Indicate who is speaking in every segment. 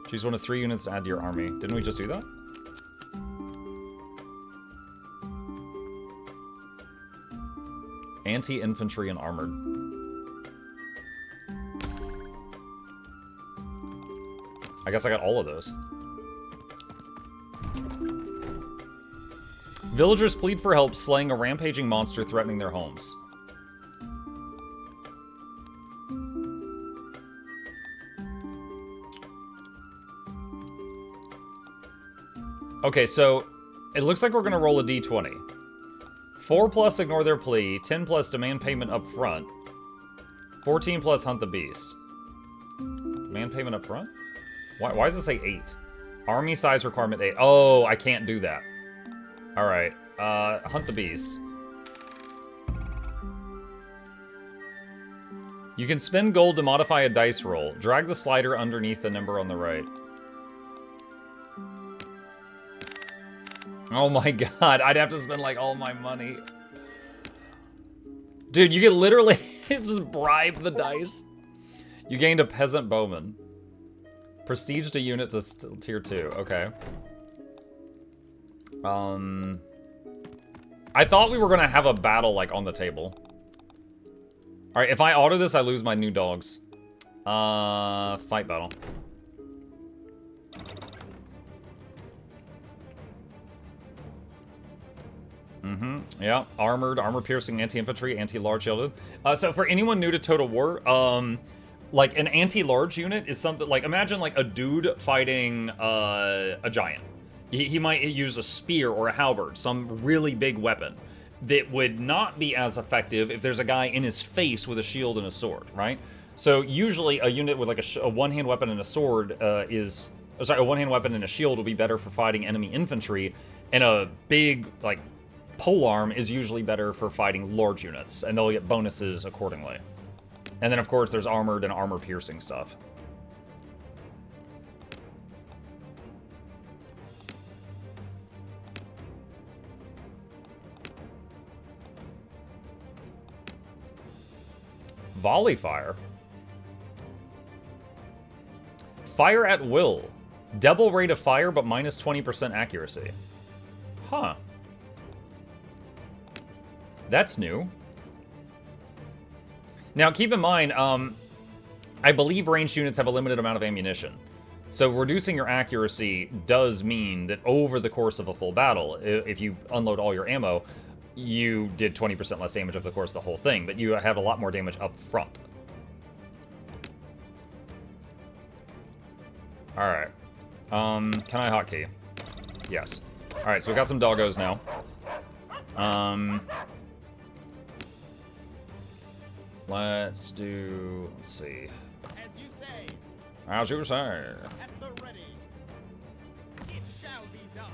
Speaker 1: Choose one of 3 units to add to your army. Didn't we just do that? Anti-infantry and armored. I guess I got all of those. Villagers plead for help slaying a rampaging monster threatening their homes. Okay, so it looks like we're gonna roll a d20. 4 plus ignore their plea, 10 plus demand payment up front, 14 plus hunt the beast. Demand payment up front? Why does it say 8? Army size requirement 8. Oh, I can't do that. Alright, hunt the beast. You can spend gold to modify a dice roll. Drag the slider underneath the number on the right. Oh my god, I'd have to spend like all my money. Dude, you can literally just bribe the dice. You gained a peasant bowman. Prestige to unit to tier 2, okay. I thought we were gonna have a battle like on the table. Alright, if I auto this, I lose my new dogs. Fight battle. Yeah, armored, armor-piercing, anti-infantry, anti-large shielded. So for anyone new to Total War, like an anti-large unit is something, like imagine like a dude fighting a giant. He might use a spear or a halberd, some really big weapon that would not be as effective if there's a guy in his face with a shield and a sword, right? So usually a unit with like a one-hand weapon and a sword a one-hand weapon and a shield will be better for fighting enemy infantry, and a big, like, polearm is usually better for fighting large units, and they'll get bonuses accordingly. And then, of course, there's armored and armor-piercing stuff. Volley fire? Fire at will. Double rate of fire, but minus 20% accuracy. Huh. That's new. Now, keep in mind, I believe ranged units have a limited amount of ammunition. So reducing your accuracy does mean that over the course of a full battle, if you unload all your ammo, you did 20% less damage over the course of the whole thing, but you had a lot more damage up front. Alright. Can I hotkey? Yes. Alright, so we got some doggos now. Let's see.
Speaker 2: As you say.
Speaker 1: As you say.
Speaker 2: At the ready. It shall be done.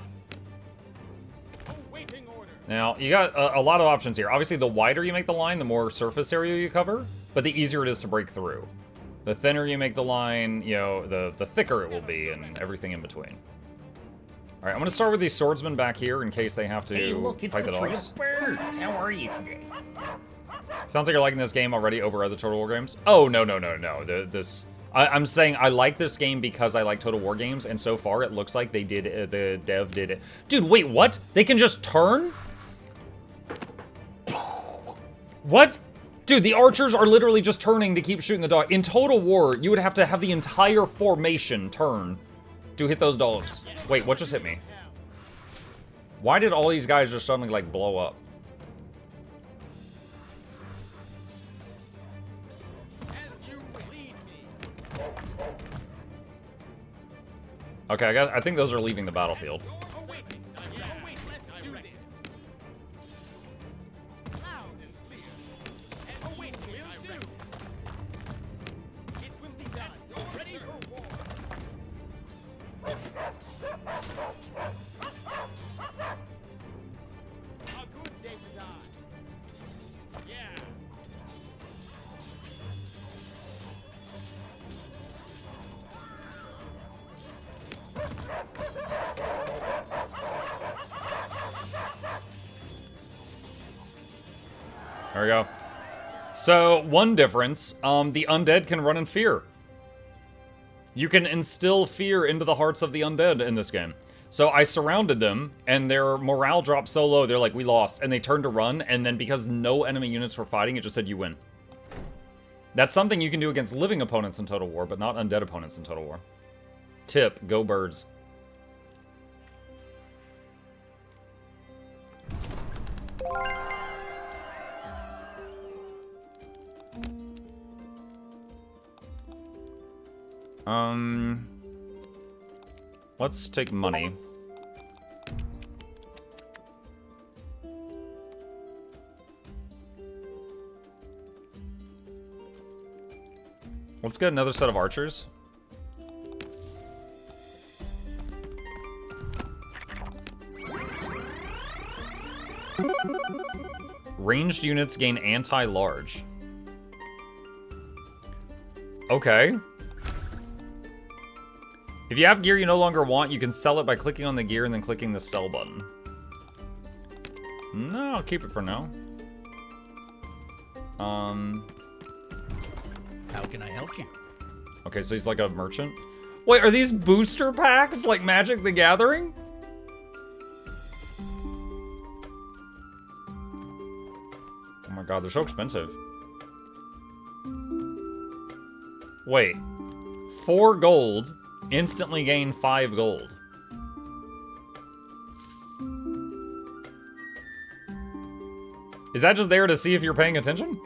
Speaker 2: Awaiting order.
Speaker 1: Now, you got a lot of options here. Obviously, the wider you make the line, the more surface area you cover, but the easier it is to break through. The thinner you make the line, you know, the thicker it will be, and everything in between. All right, I'm gonna start with these swordsmen back here in case they have to
Speaker 3: Hey, look, it's
Speaker 1: fight
Speaker 3: the
Speaker 1: the
Speaker 3: tree
Speaker 1: dogs.
Speaker 3: of birds. How are you today?
Speaker 1: Sounds like you're liking this game already over other Total War games. Oh, no. I'm saying I like this game because I like Total War games, and so far it looks like they did, the dev did it. Dude, wait, what? They can just turn? What? Dude, the archers are literally just turning to keep shooting the dog. In Total War, you would have to have the entire formation turn to hit those dogs. Wait, what just hit me? Why did all these guys just suddenly, like, blow up? Okay, I think those are leaving the battlefield. There we go. So, one difference, the undead can run in fear. You can instill fear into the hearts of the undead in this game. So I surrounded them, and their morale dropped so low, they're like, we lost. And they turned to run, and then because no enemy units were fighting, it just said you win. That's something you can do against living opponents in Total War, but not undead opponents in Total War. Tip, go birds. Let's take money. Let's get another set of archers. Ranged units gain anti-large. Okay. If you have gear you no longer want, you can sell it by clicking on the gear and then clicking the sell button. No, I'll keep it for now. How
Speaker 2: can I help you?
Speaker 1: Okay, so he's like a merchant. Wait, are these booster packs like Magic the Gathering? Oh my god, they're so expensive. Wait. 4 gold, instantly gain 5 gold. Is that just there to see if you're paying attention?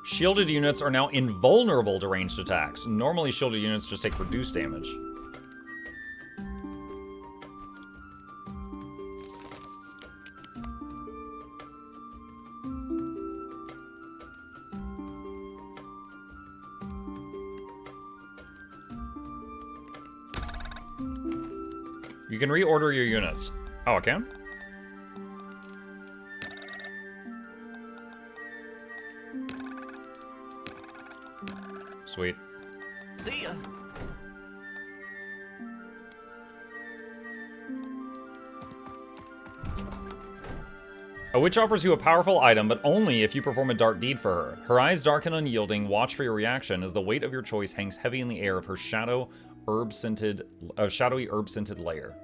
Speaker 1: Shielded units are now invulnerable to ranged attacks. Normally, shielded units just take reduced damage. You can reorder your units. Oh, I can? Sweet.
Speaker 2: See ya.
Speaker 1: A witch offers you a powerful item, but only if you perform a dark deed for her. Her eyes dark and unyielding, watch for your reaction as the weight of your choice hangs heavy in the air of her shadowy herb-scented lair.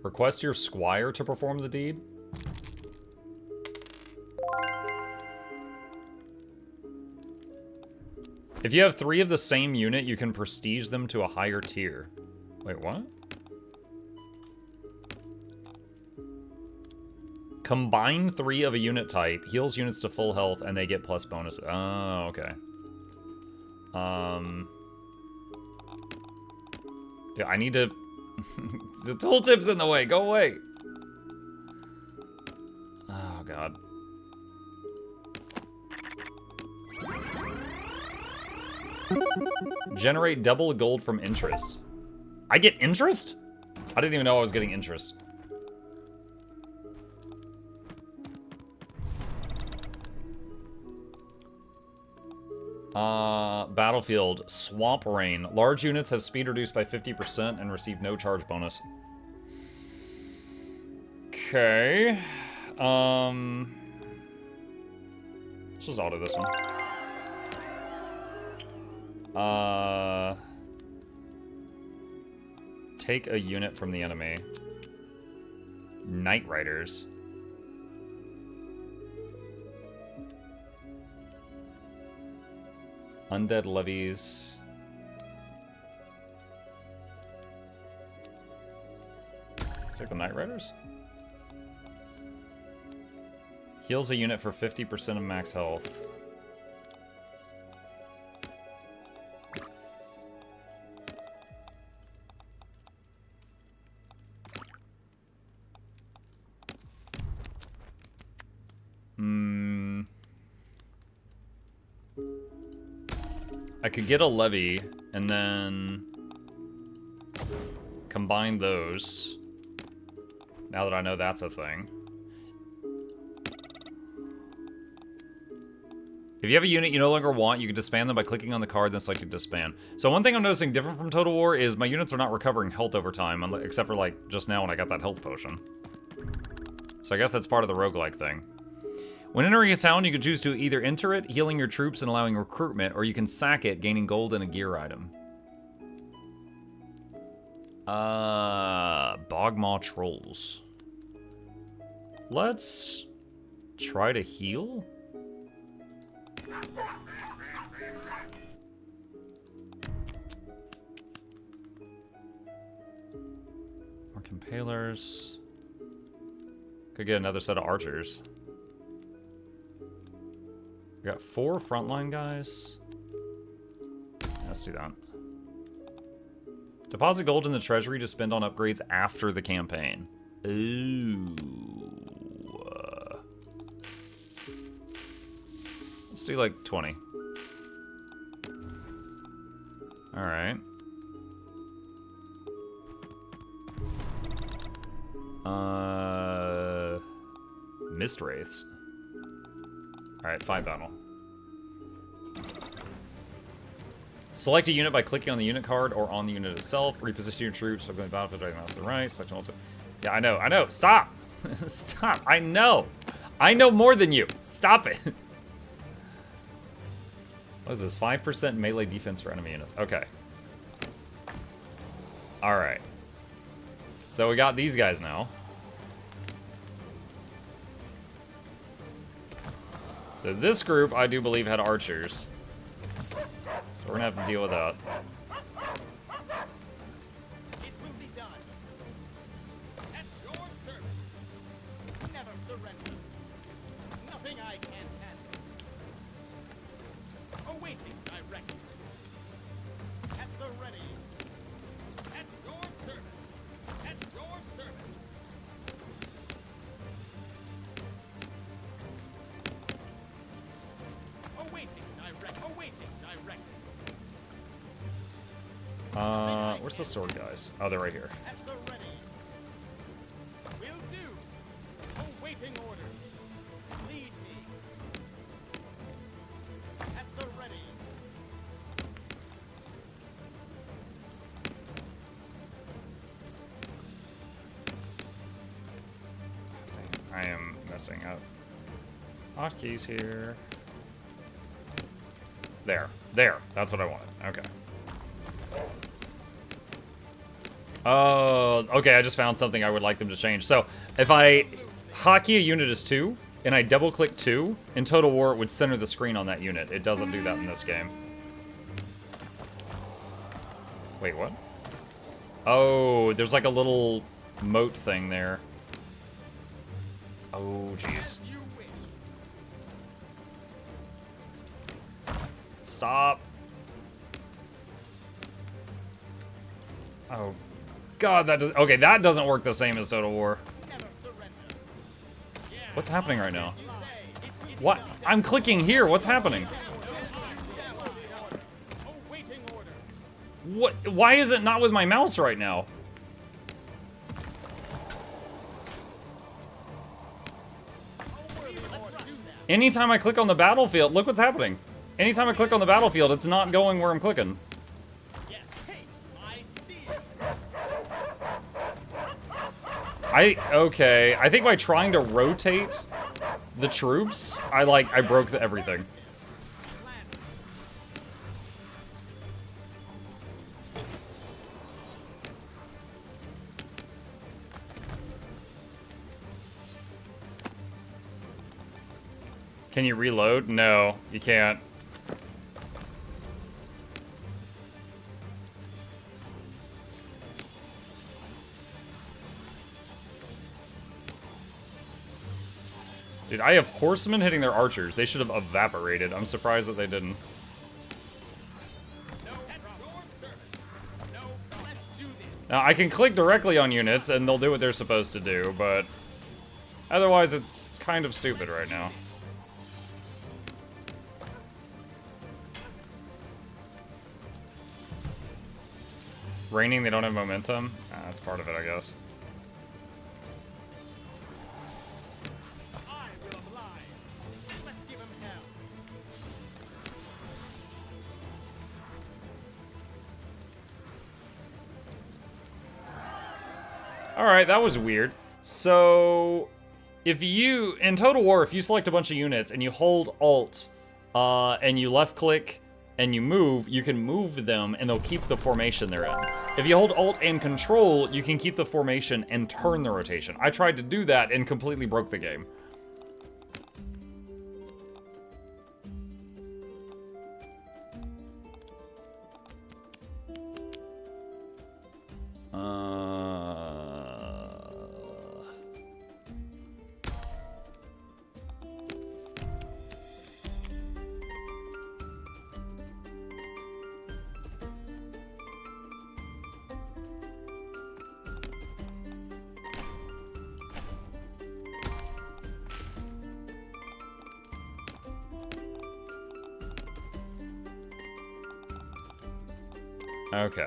Speaker 1: Request your squire to perform the deed. If you have 3 of the same unit, you can prestige them to a higher tier. Wait, what? Combine 3 of a unit type, heals units to full health, and they get plus bonus. Oh, okay. Yeah, I need to... The tooltip's in the way, go away! Oh, God. Generate double gold from interest. I get interest? I didn't even know I was getting interest. Battlefield, Swamp Rain. Large units have speed reduced by 50% and receive no charge bonus. Okay. Let's just auto this one. Take a unit from the enemy. Night Riders. Undead levies. Is it the Night Riders? Heals a unit for 50% of max health. I could get a levy and then combine those. Now that I know that's a thing. If you have a unit you no longer want, you can disband them by clicking on the card, then selecting disband. So one thing I'm noticing different from Total War is my units are not recovering health over time, except for like just now when I got that health potion. So I guess that's part of the roguelike thing. When entering a town, you can choose to either enter it, healing your troops and allowing recruitment, or you can sack it, gaining gold and a gear item. Bogmaw Trolls. Let's try to heal. More Compalers. Could get another set of archers. We got 4 frontline guys. Let's do that. Deposit gold in the treasury to spend on upgrades after the campaign. Ooh. Let's do like 20. Alright. Mist Wraiths. Alright, 5 battle. Select a unit by clicking on the unit card or on the unit itself. Reposition your troops by going to the battlefield, right mouse to the right. Select multiple. Yeah, I know. Stop! Stop! I know! I know more than you! Stop it! What is this? 5% melee defense for enemy units. Okay. Alright. So we got these guys now. So this group, I do believe, had archers. So we're gonna have to deal with that.
Speaker 2: It will be done. At your service. Never surrender. Nothing I can't handle. Awaiting direction. At the ready. At your service. At your service. Awaiting direct. Awaiting direct.
Speaker 1: Where's the sword guys? Oh, they're right here.
Speaker 2: At the ready. Will do. Awaiting orders. Lead me. At the ready.
Speaker 1: I am messing up. Hotkeys here. There. That's what I wanted. Okay. Oh, okay, I just found something I would like them to change. So, if I hotkey a unit as 2, and I double-click 2, in Total War it would center the screen on that unit. It doesn't do that in this game. Wait, what? Oh, there's like a little moat thing there. Oh, jeez.
Speaker 2: You win.
Speaker 1: Stop. Oh, God, that does. Okay, that doesn't work the same as Total War.
Speaker 2: Never surrender. Yeah.
Speaker 1: What's happening right now?
Speaker 2: You say it will be
Speaker 1: What?
Speaker 2: done.
Speaker 1: I'm clicking here. What's happening?
Speaker 2: Awaiting order.
Speaker 1: What? Why is it not with my mouse right now? Anytime I click on the battlefield, look what's happening. Anytime I click on the battlefield, it's not going where I'm clicking.
Speaker 2: Yes. Haste my speed.
Speaker 1: Okay, I think by trying to rotate the troops, I broke everything. Can you reload? No, you can't. Dude, I have horsemen hitting their archers. They should have evaporated. I'm surprised that they didn't.
Speaker 2: No, at your service. No, let's do this.
Speaker 1: Now, I can click directly on units, and they'll do what they're supposed to do, but otherwise it's kind of stupid right now. Raining, they don't have momentum? That's part of it, I guess. Alright, that was weird. So, if you, in Total War, if you select a bunch of units and you hold Alt, and you left click and you move, you can move them and they'll keep the formation they're in. If you hold Alt and Control, you can keep the formation and turn the rotation. I tried to do that and completely broke the game. Okay.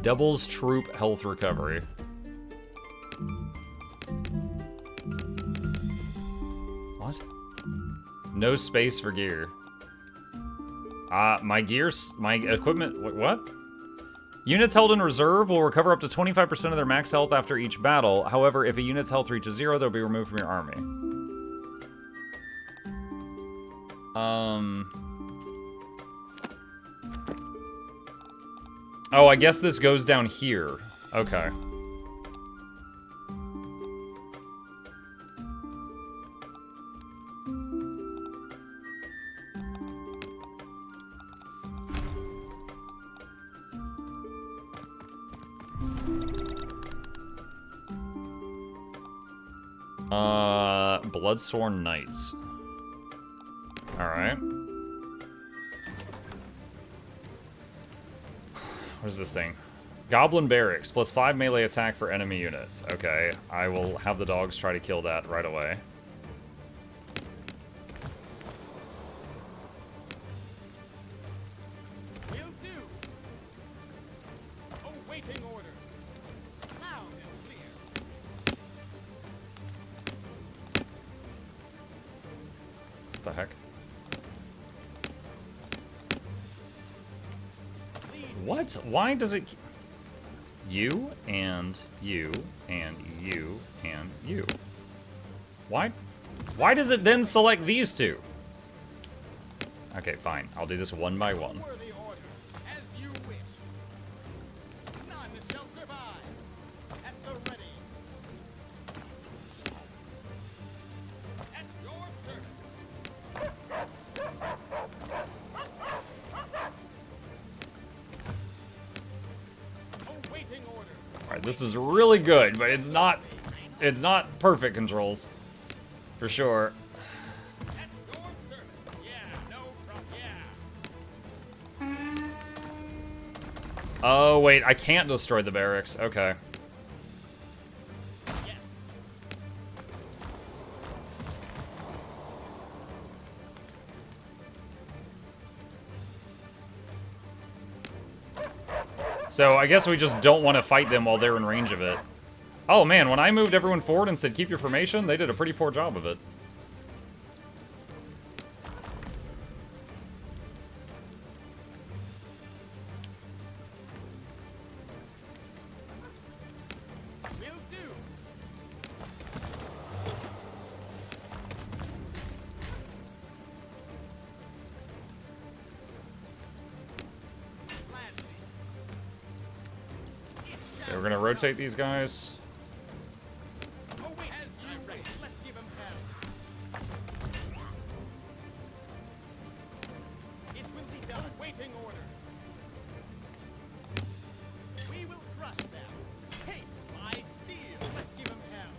Speaker 1: Doubles troop health recovery. What? No space for gear. My equipment, what? Units held in reserve will recover up to 25% of their max health after each battle. However, if a unit's health reaches 0, they'll be removed from your army. Oh, I guess this goes down here. Okay. Bloodsworn Knights. Alright. What is this thing? Goblin Barracks, plus 5 melee attack for enemy units. Okay, I will have the dogs try to kill that right away.
Speaker 2: Will do. Awaiting order. Loud and clear.
Speaker 1: What the heck? What? Why does it... You, and you, and you, and you. Why? Why does it then select these two? Okay, fine. I'll do this one by one.
Speaker 2: Worthy order, as you wish. None shall survive. At the ready. At your service. Awaiting order.
Speaker 1: Alright, this is really good, but it's not perfect controls. For sure.
Speaker 2: At your service. Yeah, no problem. Yeah.
Speaker 1: Oh, wait, I can't destroy the barracks. Okay.
Speaker 2: Yes.
Speaker 1: So I guess we just don't want to fight them while they're in range of it. Oh man, when I moved everyone forward and said keep your formation, they did a pretty poor job of it.
Speaker 2: Will do. Gladly.
Speaker 1: Okay, we're gonna rotate these guys.
Speaker 2: Oh wait, as you ready. Let's give him hell. It will be done. Waiting order. We will crush them. Haste my steel. Let's give him hell.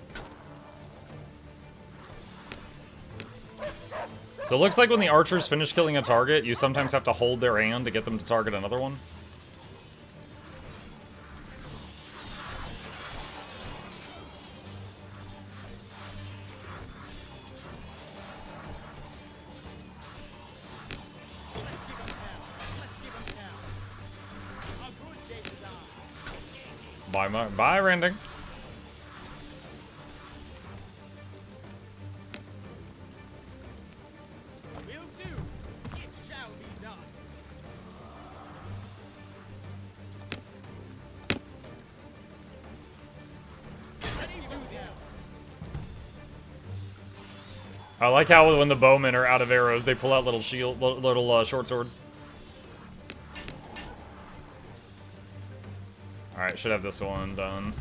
Speaker 1: So it looks like when the archers finish killing a target, you sometimes have to hold their hand to get them to target another one.
Speaker 2: Let's give him hell. Let's give him hell. A good day to die.
Speaker 1: Bye, Rending.
Speaker 2: Will do. It shall be done.
Speaker 1: I like how when the bowmen are out of arrows, they pull out little shield, little short swords. All right, should have this one done.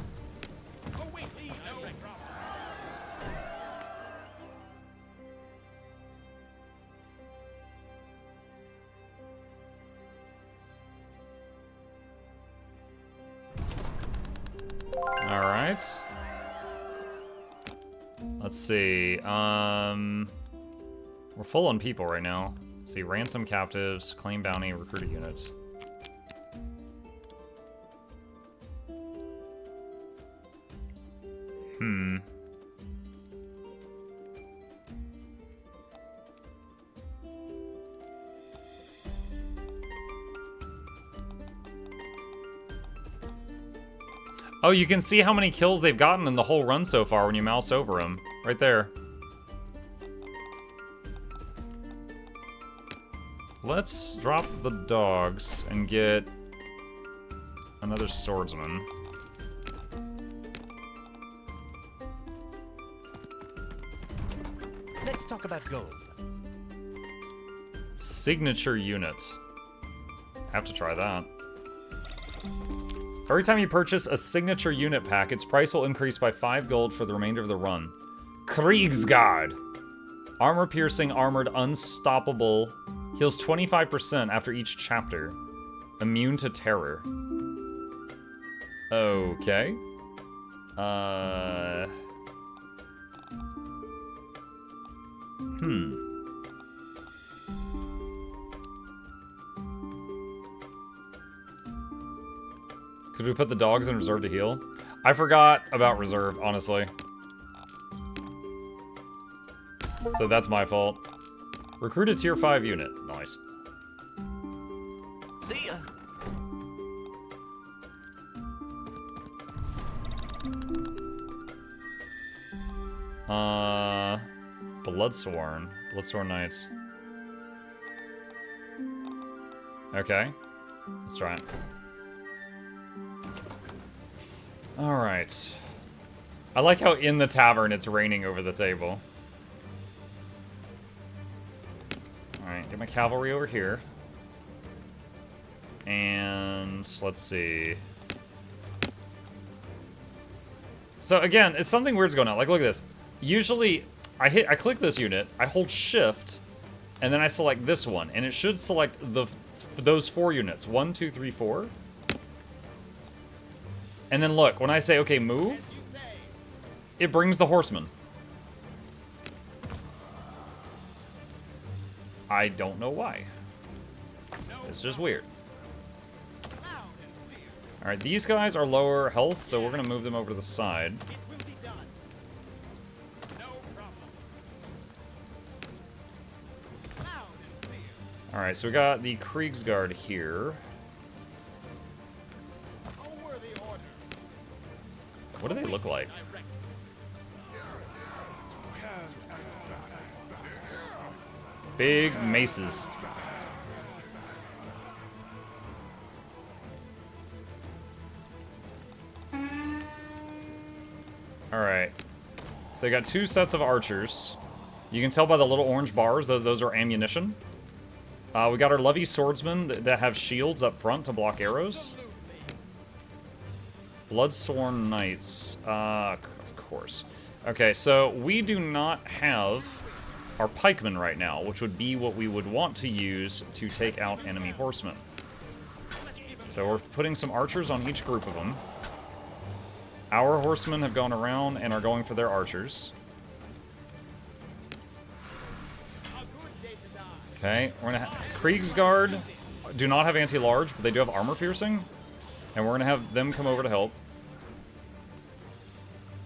Speaker 1: All right. Let's see. We're full on people right now. Let's see. Ransom captives, claim bounty, recruit a unit. Oh, you can see how many kills they've gotten in the whole run so far when you mouse over them. Right there. Let's drop the dogs and get another swordsman.
Speaker 4: Let's talk about gold.
Speaker 1: Signature unit. Have to try that. Every time you purchase a signature unit pack, its price will increase by 5 gold for the remainder of the run. Kriegsguard. Armor-piercing, armored, unstoppable. Heals 25% after each chapter. Immune to terror. Okay. Could we put the dogs in reserve to heal? I forgot about reserve, honestly. So that's my fault. Recruit a tier 5 unit. Nice.
Speaker 4: See ya.
Speaker 1: Bloodsworn. Bloodsworn Knights. Okay. Let's try it. Alright. I like how in the tavern it's raining over the table. Alright, get my cavalry over here. And let's see. So again, it's something weird's going on. Like, look at this. Usually, I click this unit, I hold shift, and then I select this one, and it should select those 4 units. 1, 2, 3, 4. And then look, when I say, okay, move, it brings the horseman. I don't know why. It's just weird. Alright, these guys are lower health, so we're going to move them over to the side. Alright, so we got the Kriegsguard here. What do they look like? Big maces. Alright. So they got 2 sets of archers. You can tell by the little orange bars, those are ammunition. We got our Levy swordsmen that have shields up front to block arrows. Bloodsworn Knights. Of course. Okay, so we do not have our pikemen right now, which would be what we would want to use to take out enemy horsemen. So we're putting some archers on each group of them. Our horsemen have gone around and are going for their archers. Okay, we're gonna have Kriegsguard do not have anti-large, but they do have armor piercing. And we're gonna have them come over to help.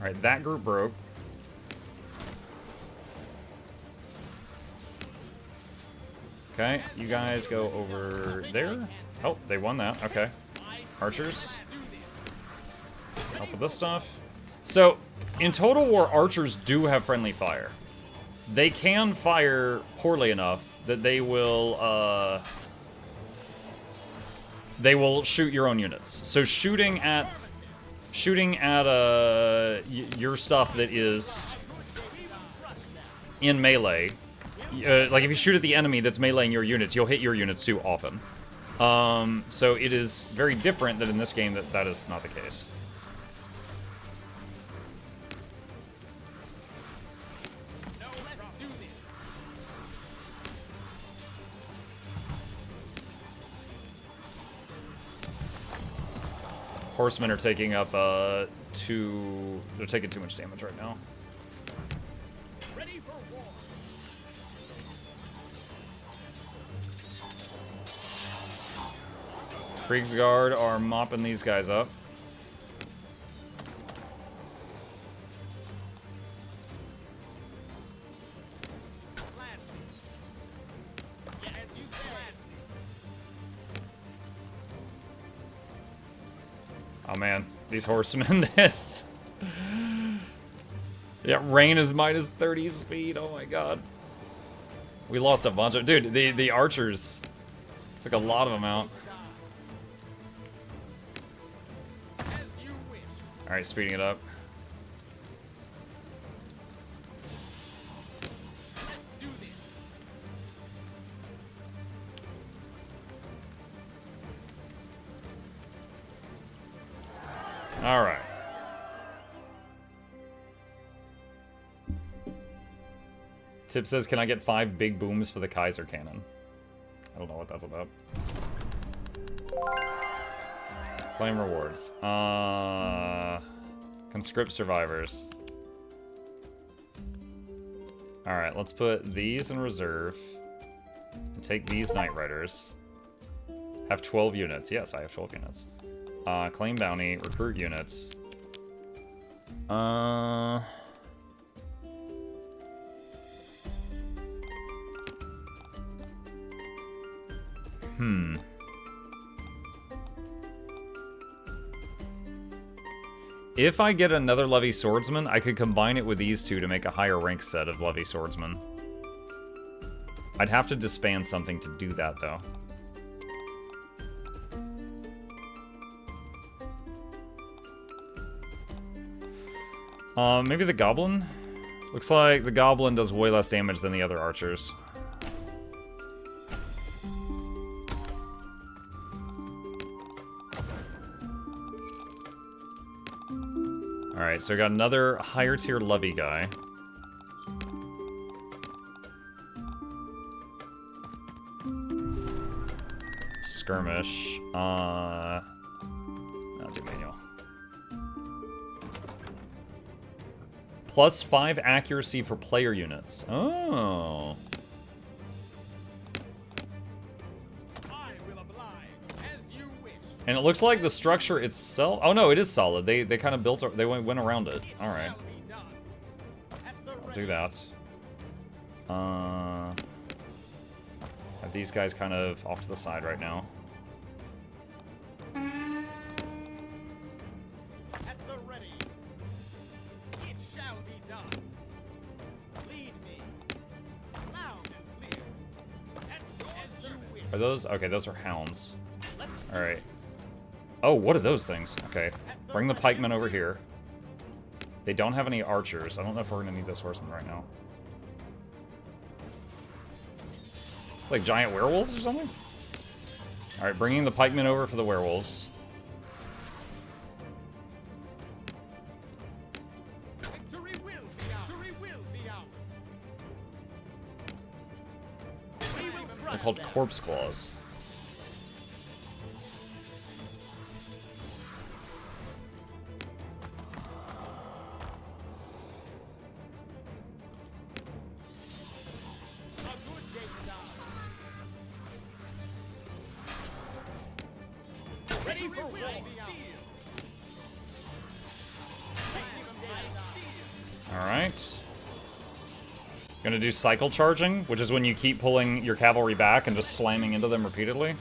Speaker 1: Alright, that group broke. Okay, you guys go over there. Oh, they won that. Okay. Archers. Help with this stuff. So, in Total War, archers do have friendly fire. They can fire poorly enough that they will shoot your own units. So shooting at your stuff that is in melee, like if you shoot at the enemy that's meleeing your units, you'll hit your units too often. So it is very different that in this game that is not the case.
Speaker 2: No, let's do this.
Speaker 1: Horsemen are taking up they're taking too much damage right now.
Speaker 2: Ready for war.
Speaker 1: Kriegsguard are mopping these guys up.
Speaker 2: Gladly. Yeah, as you said.
Speaker 1: Oh man, these horsemen, this. Yeah, rain is minus 30 speed, oh my god. We lost a bunch of, dude, the archers took a lot of them out.
Speaker 2: As you wish.
Speaker 1: Alright, speeding it up.
Speaker 2: Let's do this.
Speaker 1: Alright. Tip says, can I get 5 big booms for the Kaiser cannon? I don't know what that's about. Claim rewards. Conscript survivors. Alright, let's put these in reserve. And take these Knight Riders. Have 12 units. Yes, I have 12 units. Claim bounty, recruit units. If I get another Levy Swordsman, I could combine it with these two to make a higher rank set of Levy Swordsman. I'd have to disband something to do that, though. Maybe the Goblin? Looks like the Goblin does way less damage than the other archers. Alright, so I got another higher tier Levy guy. Skirmish. I'll do manual. Plus 5 accuracy for player units. Oh.
Speaker 2: I will oblige as you wish.
Speaker 1: And it looks like the structure itself... Oh no, it is solid. They kind of built... They went around it.
Speaker 2: It
Speaker 1: Alright.
Speaker 2: shall be done. At the
Speaker 1: I'll
Speaker 2: ready.
Speaker 1: do that. Have these guys kind of off to the side right now.
Speaker 2: At the ready. It shall be done. Lead me. Loud and clear. As you wish.
Speaker 1: Are those... Okay, those are hounds.
Speaker 2: Let's
Speaker 1: Alright. Oh, what are those things? Okay. Bring the pikemen over here. They don't have any archers. I don't know if we're gonna need those horsemen right now. Like giant werewolves or something? Alright, bringing the pikemen over for the werewolves.
Speaker 2: Victory will be ours. Victory will be ours. We will
Speaker 1: They're
Speaker 2: crush
Speaker 1: called
Speaker 2: them.
Speaker 1: corpse claws.
Speaker 2: A good day's done. Ready for war.
Speaker 1: Alright. Gonna do cycle charging, which is when you keep pulling your cavalry back and just slamming into them repeatedly.